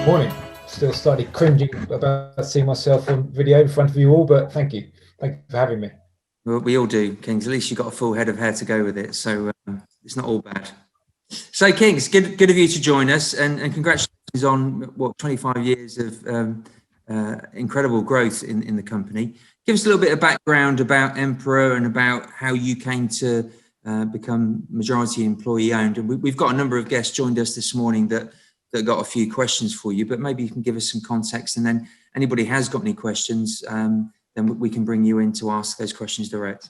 Morning. Still slightly cringing about seeing myself on video in front of you all, but thank you. Thank you for having me. Well, we all do, Kings. At least you've got a full head of hair to go with it, so it's not all bad. So, Kings, good of you to join us, and congratulations on, 25 years of incredible growth in the company. Give us a little bit of background about Emperor and about how you came to become majority employee owned. And we've got a number of guests joined us this morning that got a few questions for you, but maybe you can give us some context, and then anybody has got any questions, then we can bring you in to ask those questions direct.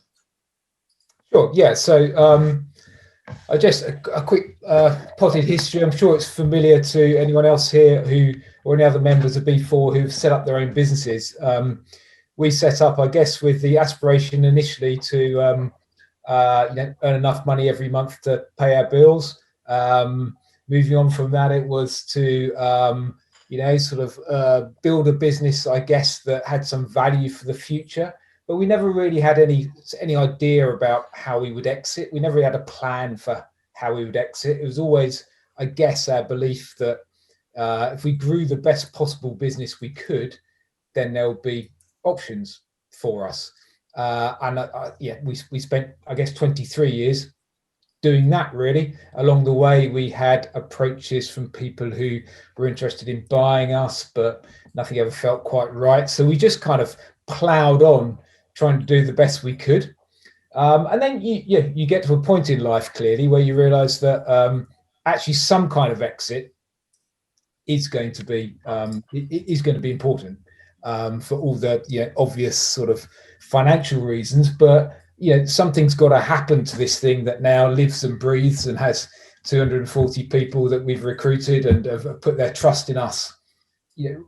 Sure. Yeah. So I just a quick potted history. I'm sure it's familiar to anyone else here or any other members of B4 who've set up their own businesses. We set up, I guess, with the aspiration initially to earn enough money every month to pay our bills. Moving on from that, it was to build a business, I guess, that had some value for the future. But we never really had any idea about how we would exit. We never really had a plan for how we would exit. It was always, I guess, our belief that if we grew the best possible business we could, then there'll be options for us. We spent, I guess, 23 years doing that. Really, along the way, we had approaches from people who were interested in buying us, but nothing ever felt quite right. So we just kind of ploughed on, trying to do the best we could. And then you get to a point in life, clearly, where you realise that actually some kind of exit is going to be important for all the obvious sort of financial reasons, but something's got to happen to this thing that now lives and breathes and has 240 people that we've recruited and have put their trust in us.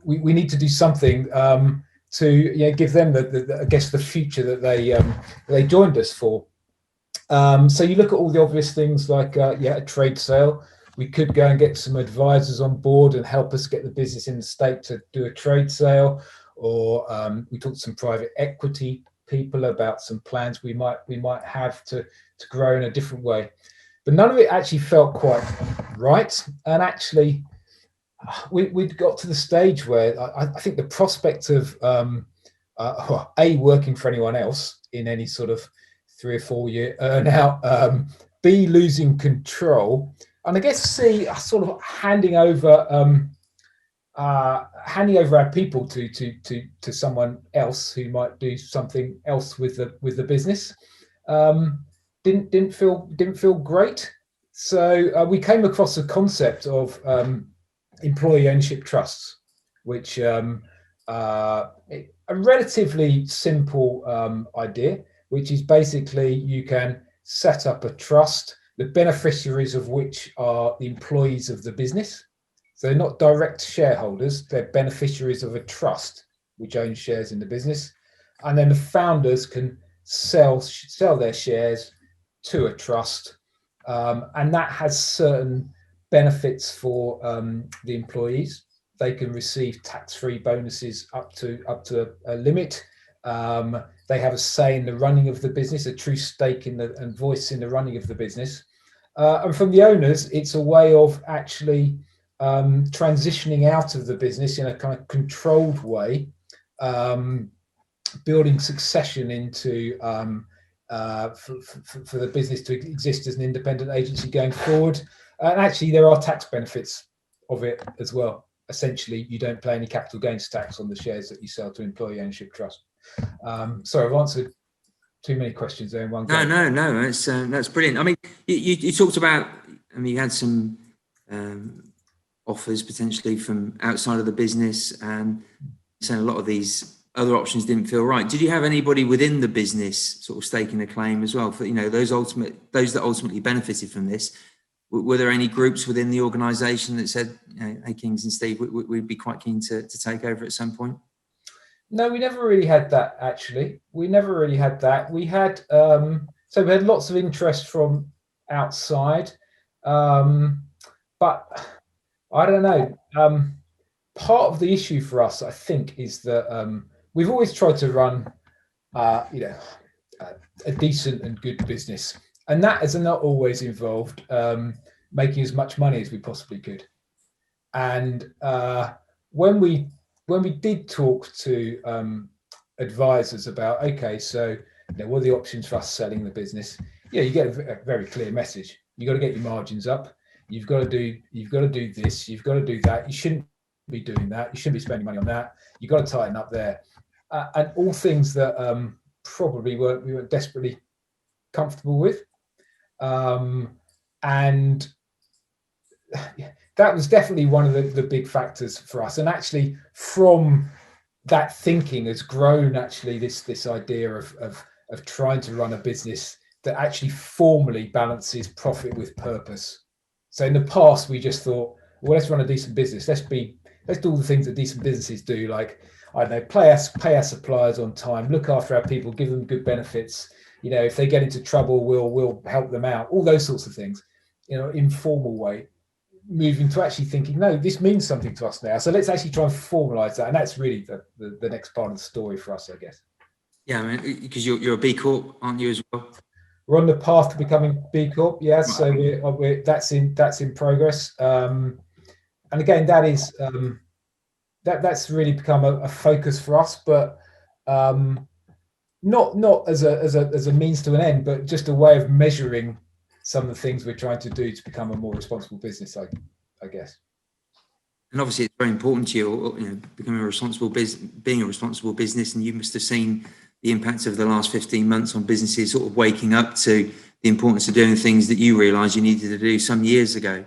We need to do something to give them the future that they joined us for. So you look at all the obvious things like a trade sale. We could go and get some advisors on board and help us get the business in the state to do a trade sale, or we talked to some private equity people about some plans we might have to grow in a different way. But none of it actually felt quite right. And actually, we'd got to the stage where I think the prospect of A, working for anyone else in any sort of 3 or 4 year earnout, B, losing control, and I guess C, sort of handing over our people to someone else who might do something else with the business, didn't feel great. So we came across the concept of employee ownership trusts, which a relatively simple idea, which is basically you can set up a trust, the beneficiaries of which are the employees of the business. So they're not direct shareholders, they're beneficiaries of a trust which owns shares in the business. And then the founders can sell their shares to a trust. And that has certain benefits for the employees. They can receive tax-free bonuses up to a limit. They have a say in the running of the business, a true stake and voice in the running of the business. And from the owners, it's a way of actually transitioning out of the business in a kind of controlled way, building succession into for the business to exist as an independent agency going forward. And actually, there are tax benefits of it as well. Essentially, you don't pay any capital gains tax on the shares that you sell to employee ownership trust. Sorry, I've answered too many questions there in one go. No, that's brilliant. I mean, you talked about, you had some offers potentially from outside of the business, and saying a lot of these other options didn't feel right. Did you have anybody within the business sort of staking a claim as well for those that ultimately benefited from this? Were there any groups within the organisation that said, "Hey, Kings and Steve, we'd be quite keen to take over at some point"? No, we never really had that. Actually, we never really had that. We had so we had lots of interest from outside, but I don't know. Part of the issue for us, I think, is that we've always tried to run, a decent and good business, and that has not always involved making as much money as we possibly could. And when we did talk to advisors about, okay, so what are the options for us selling the business? Yeah, you get a very clear message. You got to get your margins up. You've got to do this. You've got to do that. You shouldn't be doing that. You shouldn't be spending money on that. You've got to tighten up there, and all things that probably we weren't desperately comfortable with, and that was definitely one of the big factors for us. And actually, from that thinking has grown actually this idea of trying to run a business that actually formally balances profit with purpose. So in the past, we just thought, well, let's run a decent business. Let's do all the things that decent businesses do, like, I don't know, pay our suppliers on time, look after our people, give them good benefits. If they get into trouble, we'll help them out. All those sorts of things, informal way. Moving to actually thinking, no, this means something to us now. So let's actually try and formalize that. And that's really the next part of the story for us, I guess. Yeah, I mean, because you're a B Corp, aren't you, as well? We're on the path to becoming B Corp, yeah. So that's in progress. And again, that is that's really become a focus for us, but not as a means to an end, but just a way of measuring some of the things we're trying to do to become a more responsible business, I guess. And obviously, it's very important to you, becoming a responsible being a responsible business. And you must have seen the impact of the last 15 months on businesses sort of waking up to the importance of doing things that you realised you needed to do some years ago.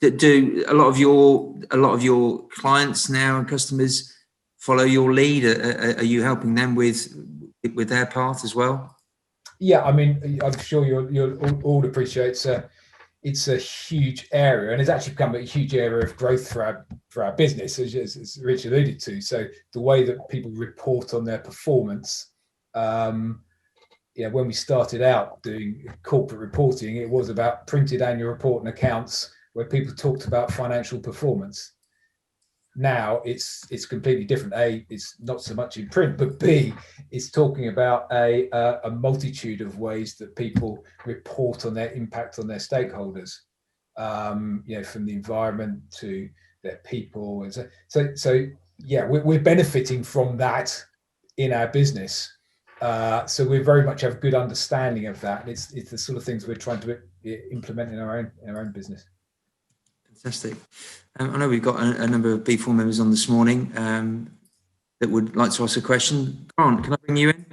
Do a lot of your clients now and customers follow your lead? Are you helping them with their path as well? Yeah, I mean, I'm sure you'll all appreciate it's a huge area, and it's actually become a huge area of growth for our business, as Rich alluded to. So the way that people report on their performance, when we started out doing corporate reporting, it was about printed annual report and accounts where people talked about financial performance. Now it's completely different. A, it's not so much in print, but B, it's talking about a multitude of ways that people report on their impact on their stakeholders, from the environment to their people. And so yeah, we're benefiting from that in our business. So we very much have a good understanding of that. It's the sort of things we're trying to implement in our own business. Fantastic. I know we've got a number of B4 members on this morning that would like to ask a question. Grant, can I bring you in?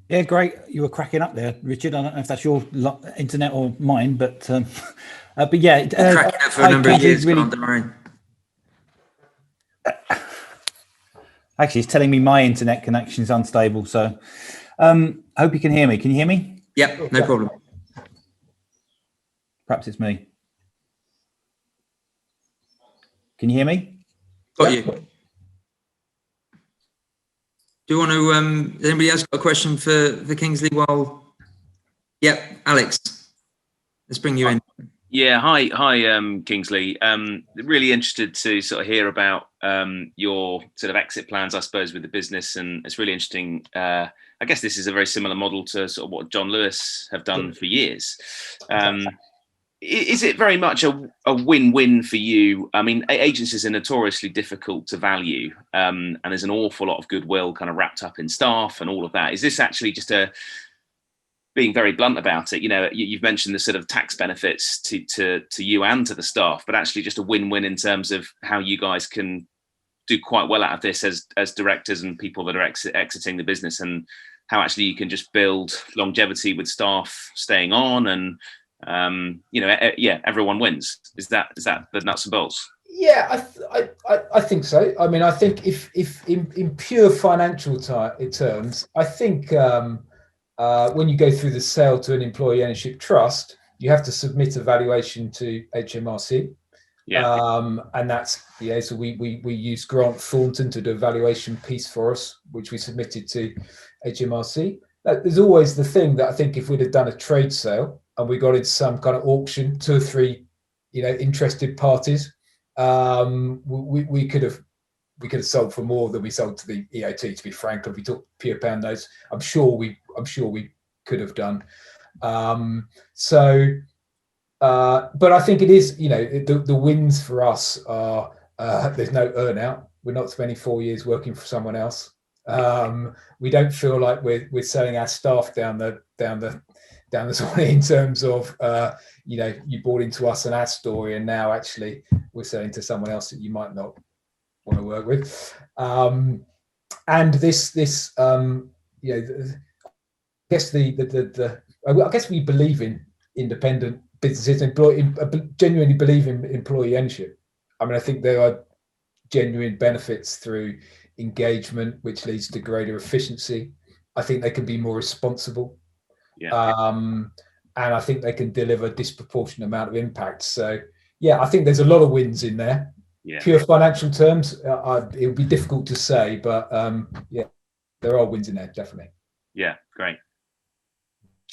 Yeah, great. You were cracking up there, Richard. I don't know if that's your internet or mine, but yeah. Cracking up for a number of years, really... don't worry. Actually, it's telling me my internet connection is unstable, so I hope you can hear me. Can you hear me? Yep, no problem. Perhaps it's me. Can you hear me? Got you. Do you want to, has anybody else got a question for Kingsley? Yep, Alex, let's bring you in. Yeah, hi, Kingsley. Really interested to sort of hear about your sort of exit plans, I suppose, with the business, and it's really interesting. I guess this is a very similar model to sort of what John Lewis have done for years. Is it very much a win-win for you? I mean, agencies are notoriously difficult to value, and there's an awful lot of goodwill kind of wrapped up in staff and all of that. Is this actually just being very blunt about it, you've mentioned the sort of tax benefits to you and to the staff, but actually just a win-win in terms of how you guys can do quite well out of this as directors and people that are exiting the business, and how actually you can just build longevity with staff staying on, and everyone wins. Is that the nuts and bolts? Yeah, I think so. I mean, I think if in pure financial terms, I think when you go through the sale to an employee ownership trust, you have to submit a valuation to HMRC. Yeah. And that's, so we use Grant Thornton to do a valuation piece for us, which we submitted to HMRC. There's always the thing that I think if we'd have done a trade sale and we got into some kind of auction, 2 or 3, interested parties, we could have sold for more than we sold to the EOT, to be frank. If we took pure pound notes, I'm sure we could have done. But I think it is, the wins for us are there's no earnout. We're not spending 4 years working for someone else. We don't feel like we're selling our staff down the sort in terms of you bought into us and our story, and now actually we're selling to someone else that you might not want to work with. And this I guess I guess we believe in independent businesses and genuinely believe in employee ownership. I mean, I think there are genuine benefits through engagement, which leads to greater efficiency. I think they can be more responsible. And I think they can deliver a disproportionate amount of impact. So, yeah, I think there's a lot of wins in there. Pure financial terms, it would be difficult to say, but there are wins in there, definitely. Yeah, great.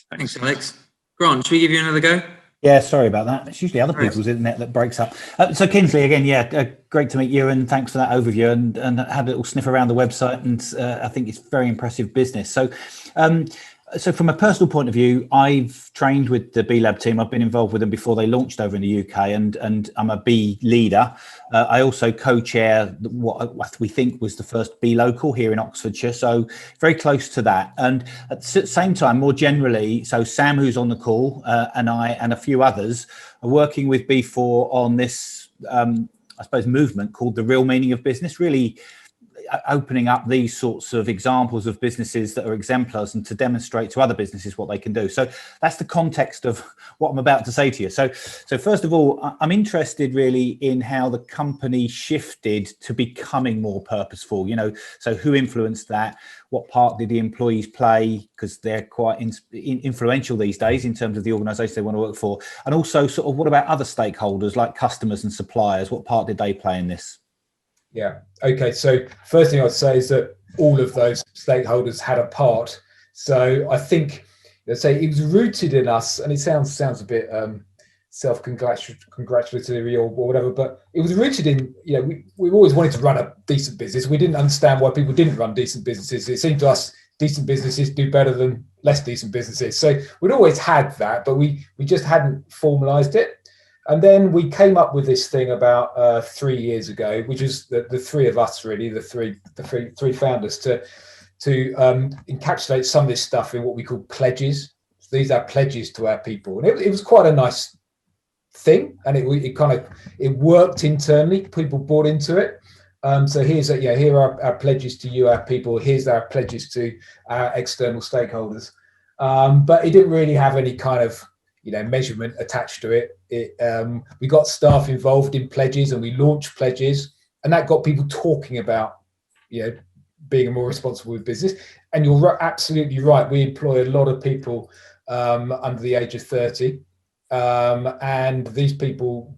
Thanks, Alex. Grant, should we give you another go? Yeah, sorry about that. It's usually other people's internet that breaks up. So Kingsley, again, great to meet you, and thanks for that overview. And had a little sniff around the website, and I think it's very impressive business. So from a personal point of view, I've trained with the B Lab team. I've been involved with them before they launched over in the UK, and I'm a B leader. I also co-chair what we think was the first B local here in Oxfordshire, so very close to that. And at the same time, more generally, so Sam, who's on the call, and I and a few others are working with B4 on this, I suppose, movement called the real meaning of business, really opening up these sorts of examples of businesses that are exemplars and to demonstrate to other businesses what they can do. So that's the context of what I'm about to say to you. So first of all, I'm interested really in how the company shifted to becoming more purposeful, so who influenced that? What part did the employees play? Because they're quite influential these days in terms of the organisation they want to work for. And also sort of what about other stakeholders like customers and suppliers? What part did they play in this? Yeah. Okay. So first thing I'd say is that all of those stakeholders had a part. So I think, let's say, it was rooted in us, and it sounds a bit self-congratulatory or whatever, but it was rooted in, we've always wanted to run a decent business. We didn't understand why people didn't run decent businesses. It seemed to us decent businesses do better than less decent businesses. So we'd always had that, but we just hadn't formalized it. And then we came up with this thing about 3 years ago, which is the three of us, really, the three founders, to encapsulate some of this stuff in what we call pledges. So these are pledges to our people, and it was quite a nice thing, and it worked internally. People bought into it. So here are our pledges to you, our people. Here's our pledges to our external stakeholders. But it didn't really have any kind of measurement attached to it. We got staff involved in pledges, and we launched pledges, and that got people talking about being a more responsible business. And you're absolutely right, we employ a lot of people under the age of 30, and these people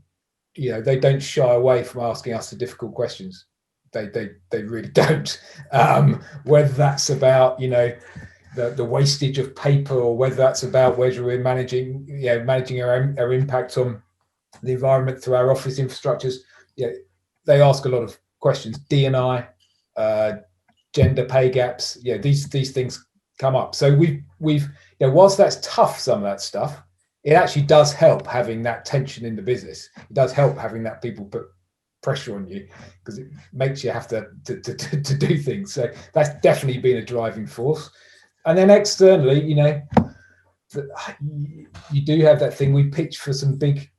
they don't shy away from asking us the difficult questions. They really don't, whether that's about the wastage of paper, or whether that's about whether we're managing our impact on the environment through our office infrastructures. They ask a lot of questions. D&I, gender pay gaps. These things come up. So we've whilst that's tough, some of that stuff, it actually does help having that tension in the business. It does help having that people put pressure on you, because it makes you have to do things. So that's definitely been a driving force. And then externally, you do have that thing. We pitch for some big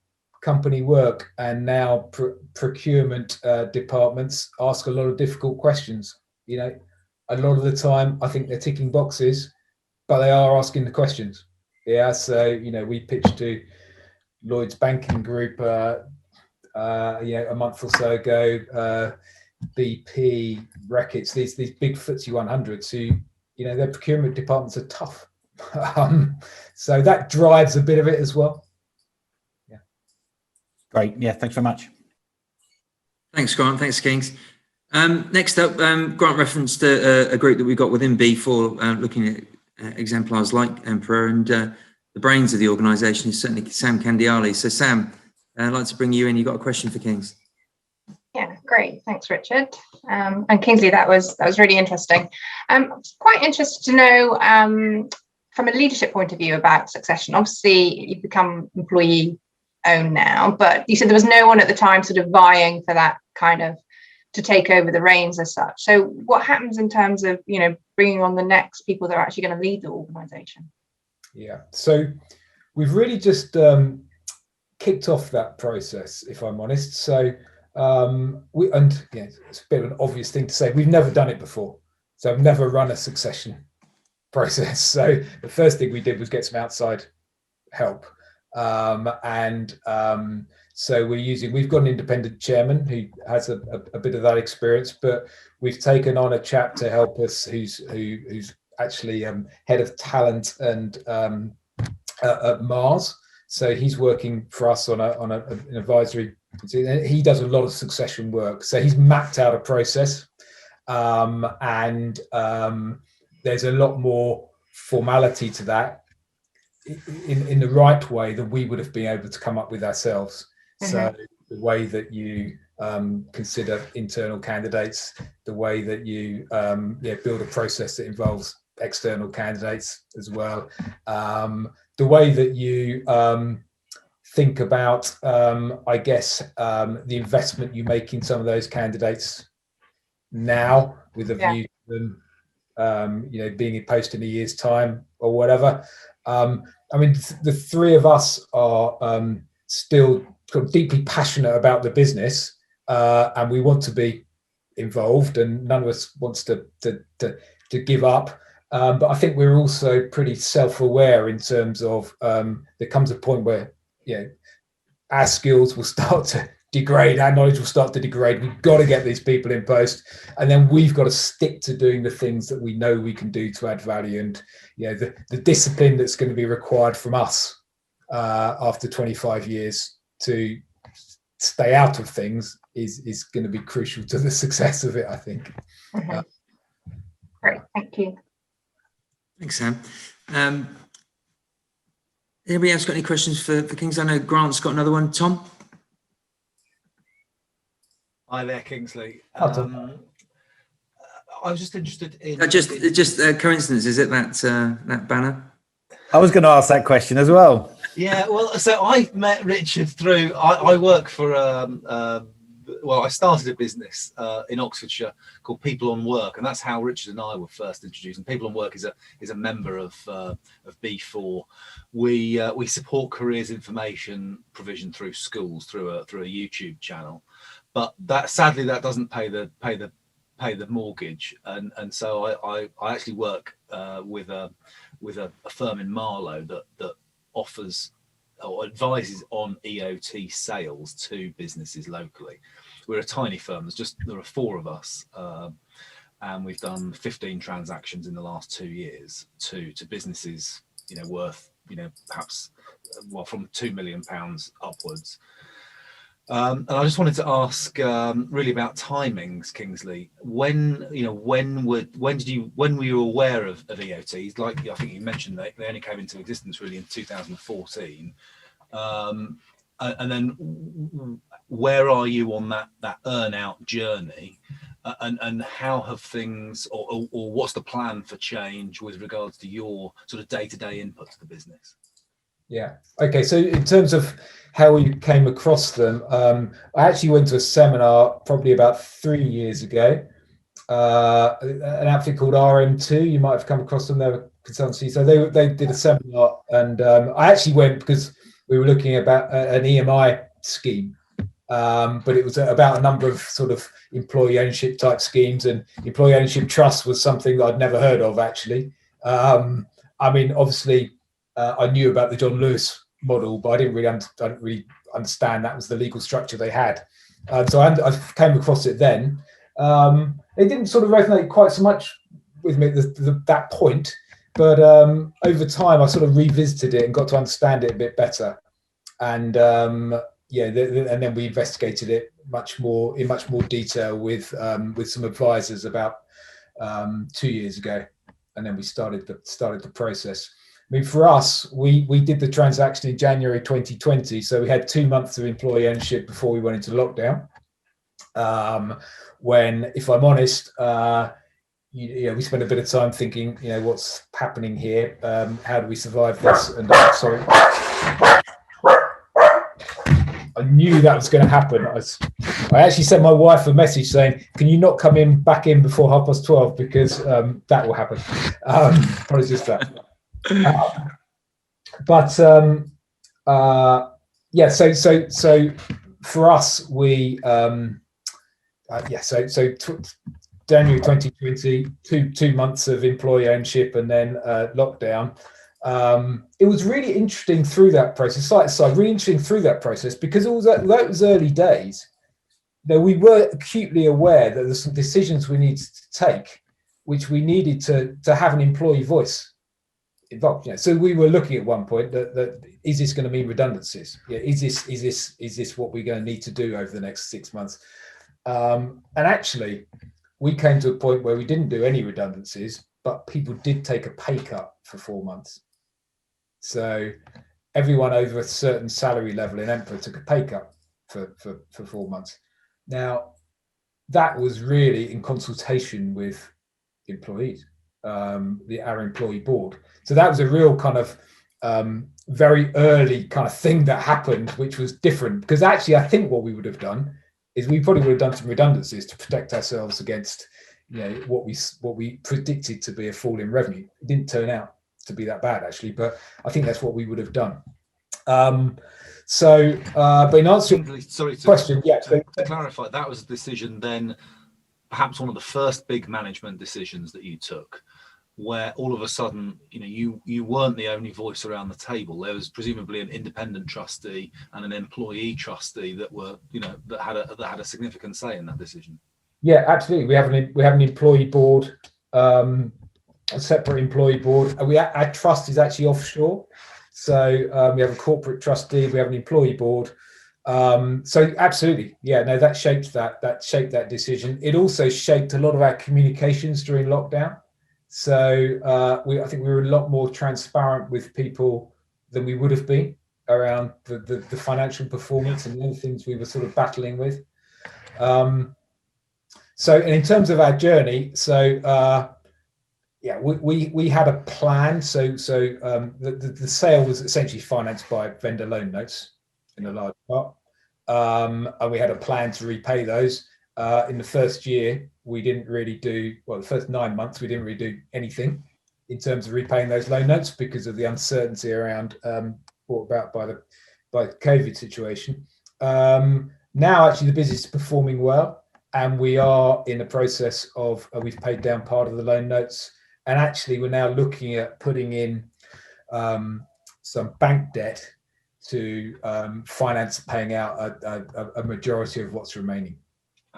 company work, and now procurement departments ask a lot of difficult questions. A lot of the time, I think they're ticking boxes, but they are asking the questions. Yeah. So we pitched to Lloyd's Banking Group, a month or so ago. BP, Reckitt's, these big FTSE 100s who. Their procurement departments are tough. So that drives a bit of it as well. Yeah. Great. Yeah, thanks very much. Thanks, Grant. Thanks, Kings. Next up, Grant referenced a group that we've got within B4 looking at exemplars like Emperor, and the brains of the organisation is certainly Sam Candiali. So Sam, I'd like to bring you in. You've got a question for Kings. Yeah, great. Thanks, Richard. And Kingsley, that was really interesting. I'm quite interested to know from a leadership point of view about succession? Obviously, you've become employee owned now, but you said there was no one at the time sort of vying for that kind of to take over the reins as such. So what happens in terms of, you know, bringing on the next people that are actually going to lead the organisation? Yeah, so we've really just kicked off that process, if I'm honest. So it's a bit of an obvious thing to say. We've never done it before, so I've never run a succession process. So the first thing we did was get some outside help, so we've got an independent chairman who has a bit of that experience, but we've taken on a chap to help us who's actually head of talent and at Mars. So he's working for us on an advisory. He does a lot of succession work. So he's mapped out a process, and there's a lot more formality to that in the right way that we would have been able to come up with ourselves. Mm-hmm. So the way that you consider internal candidates, the way that you build a process that involves external candidates as well, the way that you think about, the investment you make in some of those candidates now with a view to them, being post in a year's time or whatever. The three of us are still deeply passionate about the business, and we want to be involved, and none of us wants to give up. But I think we're also pretty self-aware in terms of there comes a point where our skills will start to degrade, our knowledge will start to degrade. We've got to get these people in post, and then we've got to stick to doing the things that we know we can do to add value. And the discipline that's going to be required from us after 25 years to stay out of things is going to be crucial to the success of it, I think. Mm-hmm. Great, thank you. Thanks, Sam. Anybody else got any questions for Kingsley? I know Grant's got another one. Tom? Hi there, Kingsley. Hi, Tom. I was just interested in... Just coincidence, is it, that banner? I was going to ask that question as well. Yeah, well, so I met Richard through... I work for... I started a business in Oxfordshire called People on Work, and that's how Richard and I were first introduced. And People on Work is a member of B4. We support careers information provision through schools through a YouTube channel, but sadly that doesn't pay the mortgage. And so I actually work with a firm in Marlow that offers or advises on EOT sales to businesses locally. We're a tiny firm. There are 4 of us, and we've done 15 transactions in the last 2 years to businesses, worth, perhaps, from £2 million upwards. And I just wanted to ask, really about timings, Kingsley. When were you aware of EOTs? Like I think you mentioned, they only came into existence really in 2014. And then where are you on that earn out journey, and how have things, or what's the plan for change with regards to your sort of day-to-day input to the business? Yeah. Okay. So in terms of how you came across them, I actually went to a seminar probably about 3 years ago. An outfit called RM2. You might have come across them. They're a consultancy. So they did a seminar, and I actually went because we were looking about an EMI scheme, but it was about a number of sort of employee ownership type schemes, and employee ownership trust was something that I'd never heard of actually. Obviously. I knew about the John Lewis model, but I didn't really understand that was the legal structure they had. So I came across it then. It didn't sort of resonate quite so much with me at that point, but over time I sort of revisited it and got to understand it a bit better. And and then we investigated it in much more detail with some advisors about 2 years ago, and then we started the process. For us, we did the transaction in January 2020, so we had 2 months of employee ownership before we went into lockdown. When, if I'm honest, we spent a bit of time thinking, what's happening here? How do we survive this? And sorry, I knew that was going to happen. I actually sent my wife a message saying, "Can you not come back in before 12:30 because that will happen." Probably just that. So for us, we January 2020, 2 months of employee ownership and then lockdown. It was really interesting through that process, really interesting through that process, because although it was early days, we were acutely aware that there's some decisions we needed to take, which we needed to have an employee voice involved. So we were looking at one point that is this going to mean redundancies? Is this what we're going to need to do over the next 6 months? And actually, we came to a point where we didn't do any redundancies, but people did take a pay cut for 4 months. So everyone over a certain salary level in Emperor took a pay cut for 4 months. Now, that was really in consultation with employees, our employee board. So that was a real kind of very early kind of thing that happened, which was different, because actually I think what we would have done is we probably would have done some redundancies to protect ourselves against what we predicted to be a fall in revenue. It didn't turn out to be that bad, actually, but I think that's what we would have done. But in answer to the question, to clarify, that was a decision then, perhaps one of the first big management decisions that you took, where all of a sudden, you weren't the only voice around the table. There was presumably an independent trustee and an employee trustee that were, that had a significant say in that decision. Yeah, absolutely. We have an employee board, a separate employee board. Our trust is actually offshore, so we have a corporate trustee. We have an employee board. So absolutely, that shaped that decision. It also shaped a lot of our communications during lockdown. So I think we were a lot more transparent with people than we would have been around the financial performance and the other things we were sort of battling with. So in terms of our journey, we had a plan. So the sale was essentially financed by vendor loan notes in a large part, and we had a plan to repay those. In the first year, we didn't really the first 9 months, we didn't really do anything in terms of repaying those loan notes because of the uncertainty around brought about by the COVID situation. Now, actually, the business is performing well, and we are in the process of, we've paid down part of the loan notes, and actually we're now looking at putting in some bank debt to finance paying out a majority of what's remaining.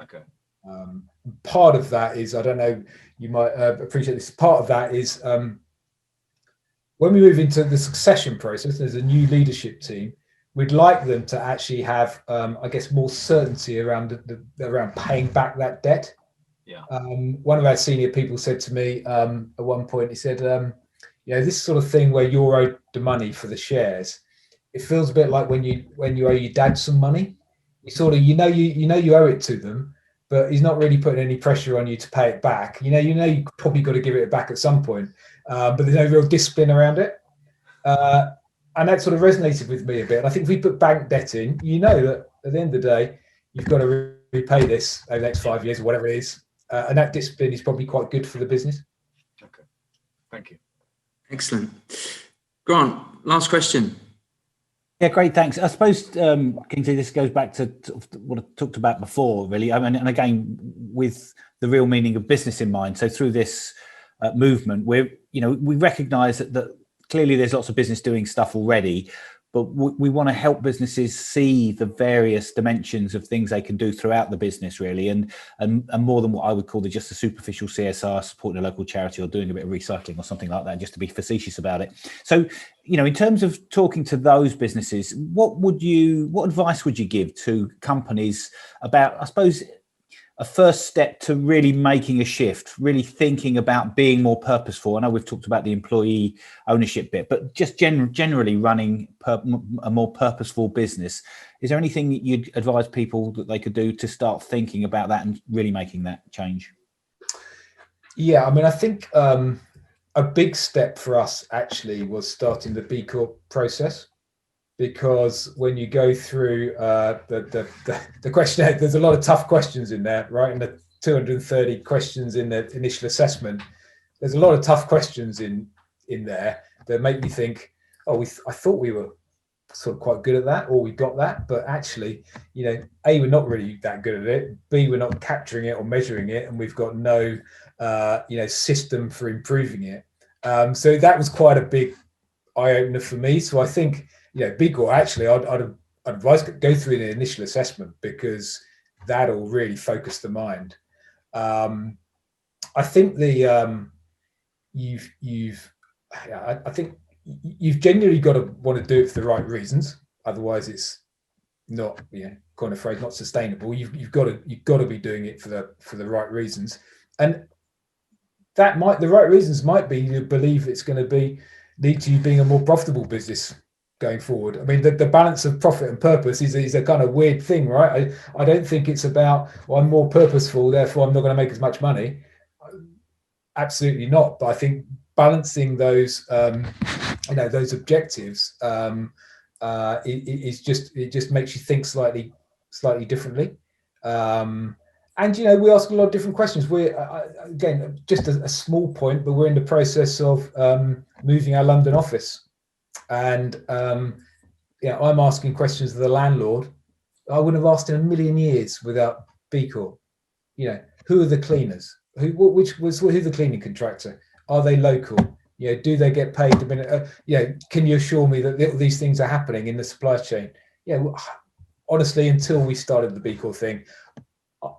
Okay. Part of that is, I don't know, you might appreciate this, part of that is when we move into the succession process, there's a new leadership team. We'd like them to actually have, I guess, more certainty around around paying back that debt. Yeah. One of our senior people said to me at one point, he said, this sort of thing where you're owed the money for the shares, it feels a bit like when you owe your dad some money. You sort of, you owe it to them, but he's not really putting any pressure on you to pay it back. You probably got to give it back at some point, but there's no real discipline around it. And that sort of resonated with me a bit. And I think if we put bank debt in, that at the end of the day, you've got to repay this over the next 5 years or whatever it is. And that discipline is probably quite good for the business. Okay, thank you. Excellent. Grant, last question. Yeah, great, thanks. I suppose, Kingsley, this goes back to what I talked about before, really. I mean, and again, with the real meaning of business in mind. So through this movement, we recognise that clearly there's lots of business doing stuff already, but we want to help businesses see the various dimensions of things they can do throughout the business, really, and more than what I would call just a superficial CSR, supporting a local charity or doing a bit of recycling or something like that, just to be facetious about it. So, in terms of talking to those businesses, what advice would you give to companies about, I suppose, a first step to really making a shift, really thinking about being more purposeful? I know we've talked about the employee ownership bit, but just generally running a more purposeful business. Is there anything that you'd advise people that they could do to start thinking about that and really making that change? Yeah, I mean, I think a big step for us actually was starting the B Corp process, because when you go through the questionnaire, there's a lot of tough questions in there, right? In the 230 questions in the initial assessment, there's a lot of tough questions in there that make me think, oh, I thought we were sort of quite good at that, or we got that, but actually, A, we're not really that good at it. B, we're not capturing it or measuring it, and we've got no system for improving it. So that was quite a big eye opener for me. So I think, B Corp, actually, I'd advise go through the initial assessment, because that'll really focus the mind. I think I think you've genuinely got to want to do it for the right reasons. Otherwise, it's not, kind of phrase, not sustainable. You've got to be doing it for the right reasons, and the right reasons might be you believe it's going to lead to you being a more profitable business going forward. I mean, the balance of profit and purpose is a kind of weird thing, right? I don't think it's about, well, I'm more purposeful, therefore I'm not going to make as much money. Absolutely not. But I think balancing those those objectives it just makes you think slightly differently. And we ask a lot of different questions. We're again, just a small point, but we're in the process of moving our London office, and I'm asking questions of the landlord I wouldn't have asked in a million years without B Corp. Who are the cleaners? Who's the cleaning contractor? Are they local? Do they get paid a minute? Can you assure me that these things are happening in the supply chain? Honestly, until we started the B Corp thing,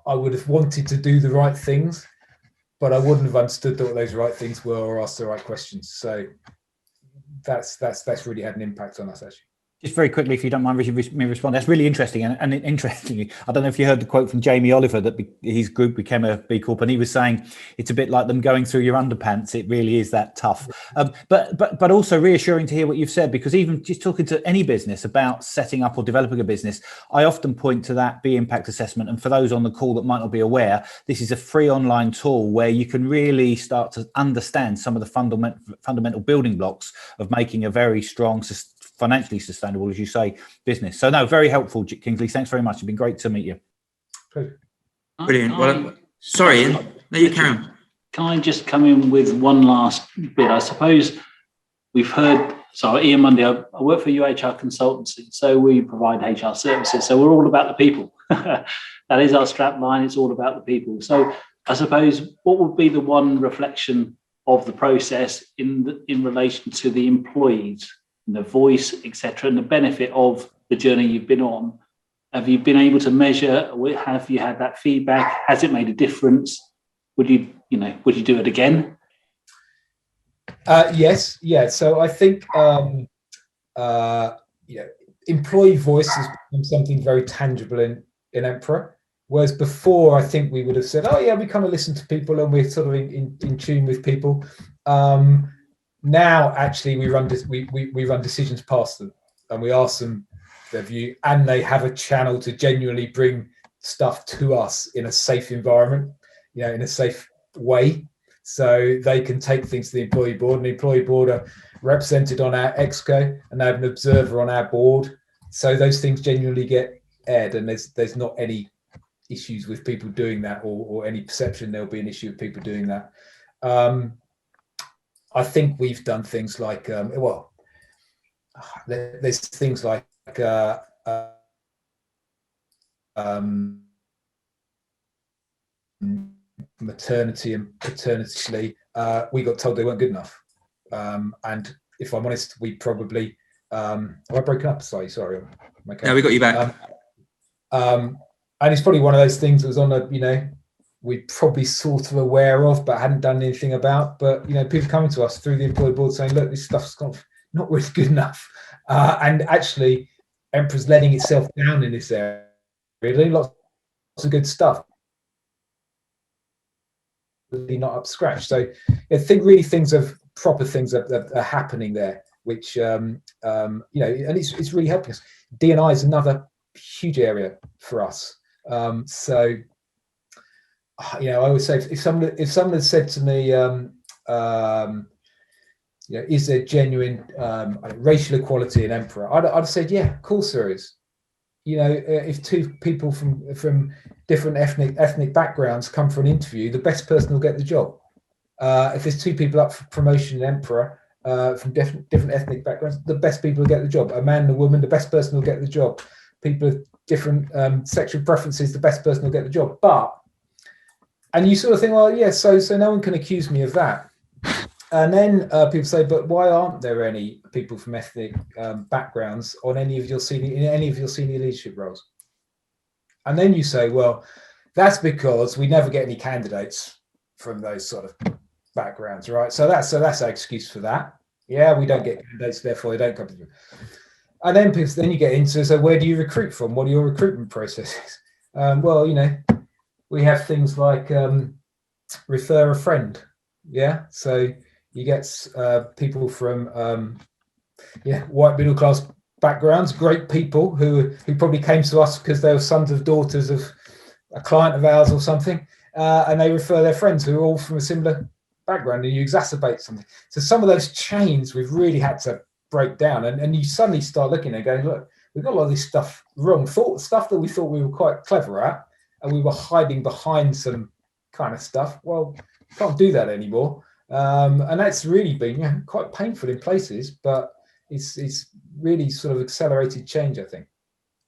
I would have wanted to do the right things, but I wouldn't have understood what those right things were or asked the right questions. So that's really had an impact on us, actually. Just very quickly, if you don't mind me respond, that's really interesting. And interestingly, I don't know if you heard the quote from Jamie Oliver that his group became a B Corp, and he was saying it's a bit like them going through your underpants. It really is that tough. But also reassuring to hear what you've said, because even just talking to any business about setting up or developing a business, I often point to that B impact assessment. And for those on the call that might not be aware, this is a free online tool where you can really start to understand some of the fundamental building blocks of making a very strong, financially sustainable, as you say, business. So no, very helpful, Kingsley. Thanks very much. It's been great to meet you. Brilliant. Well, sorry, Ian. No, you can. Can I just come in with one last bit? I suppose we've heard, so Ian Mundy, I work for UHR Consultancy, so we provide HR services. So we're all about the people. That is our strap line. It's all about the people. So I suppose what would be the one reflection of the process in relation to the employees, the voice, etc., and the benefit of the journey you've been on? Have you been able to measure? Have you had that feedback? Has it made a difference? Would you do it again? Yes. Yeah. So I think employee voice has become something very tangible in Emperor. Whereas before, I think we would have said, "Oh yeah, we kind of listen to people and we're sort of in tune with people." Now, actually, we run decisions past them, and we ask them their view, and they have a channel to genuinely bring stuff to us in a safe environment, in a safe way, so they can take things to the employee board. And the employee board are represented on our exco, and they have an observer on our board, so those things genuinely get aired, and there's not any issues with people doing that, or any perception there'll be an issue with people doing that. I think we've done things like, there's things like maternity and paternity leave. We got told they weren't good enough. And if I'm honest, we probably, have I broken up? Sorry. Okay. No, we got you back. And it's probably one of those things that was on a, we're probably sort of aware of, but hadn't done anything about. But people coming to us through the employee board saying, "Look, this stuff's not really good enough," and actually, Emperor's letting itself down in this area. Really, lots of good stuff, really not up to scratch. So, I think really proper things are happening there, which and it's really helping us. D&I is another huge area for us. So I always say, if someone had said to me, is there genuine racial equality in Emperor? I'd have said, yeah, of course there is. If two people from different ethnic backgrounds come for an interview, the best person will get the job. If there's two people up for promotion in Emperor from different ethnic backgrounds, the best people will get the job. A man and a woman, the best person will get the job. People of different sexual preferences, the best person will get the job. And you sort of think, well, yeah, so no one can accuse me of that. And then people say, but why aren't there any people from ethnic backgrounds in any of your senior leadership roles? And then you say, well, that's because we never get any candidates from those sort of backgrounds, right? So that's our excuse for that. Yeah, we don't get candidates, therefore they don't come through. And then you get into, so where do you recruit from? What are your recruitment processes? Well, we have things like refer a friend. Yeah, so you get people from white middle class backgrounds, great people who probably came to us because they were sons of daughters of a client of ours or something, and they refer their friends who are all from a similar background, and you exacerbate something. So some of those chains we've really had to break down, and you suddenly start looking and going, look, we've got a lot of this stuff wrong, stuff that we thought we were quite clever at, and we were hiding behind some kind of stuff. Well, can't do that anymore. And that's really been quite painful in places, but it's really sort of accelerated change, I think.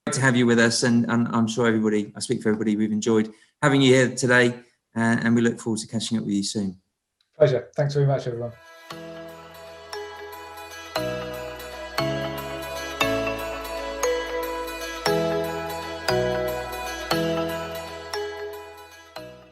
Great to have you with us, and I'm sure I speak for everybody, we've enjoyed having you here today, and we look forward to catching up with you soon. Pleasure. Thanks very much, everyone.